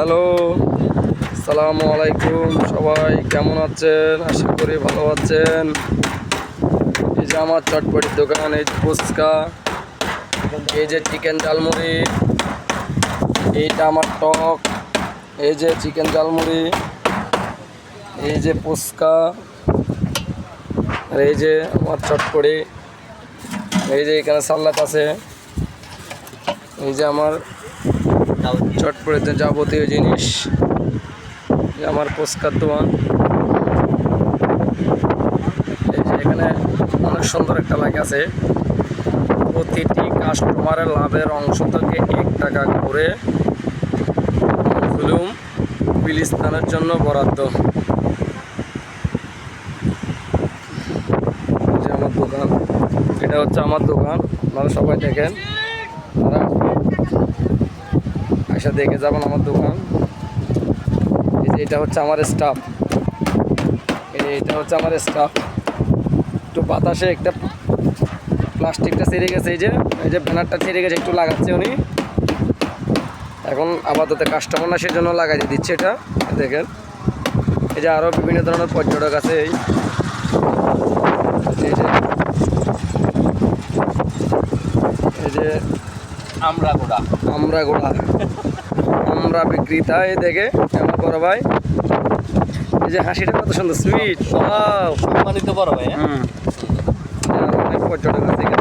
Hello, আসসালামু আলাইকুম। সবাই কেমন আছেন? আশা করি ভালো আছেন। এই যে আমার চটপটির দোকান, এই যে ফুচকা, এই যে চিকেন ঝালমুড়ি, এইটা আমার টক, এই যে চিকেন ঝালমুড়ি, এই যে ফুচকা, আর এই যে আমার চটপটি, এই যে এখানে সালাদ আছে, এই যে আমার চটপটিতে যাবতীয় জিনিস, যে আমার ফুচকার দোকান। এই যে এখানে অনেক সুন্দর একটা লেখা আছে, প্রতিটি কাস্টমারের লাভের অংশ থেকে 1 টাকা করে মজলুম ফিলিস্তিনের জন্য বরাদ্দ। যে আমার দোকান, এটা হচ্ছে আমার দোকান। আপনারা সবাই দেখেন, আশা দেখে যাবেন আমার দোকান। এই যে এটা হচ্ছে আমার স্টাফ, এটা হচ্ছে আমার স্টাফ। একটু বাতাসে একটা প্লাস্টিকটা ছিঁড়ে গেছে, এই যে ব্যানারটা ছিঁড়ে গেছে, একটু লাগাচ্ছে উনি। এখন আপাতত কাস্টমার না, সেজন্য লাগাই দিচ্ছে এটা। দেখেন, এই যে আরও বিভিন্ন ধরনের পর্যটক আছে। এই যে আমরা আমরা বিক্রেতা। এই দেখে আমার বড় ভাই, এই যে হাসিটা কত সুন্দর, সুইট। সম্মানিত বড় ভাই। অনেক পর্যটক আছে এখানে।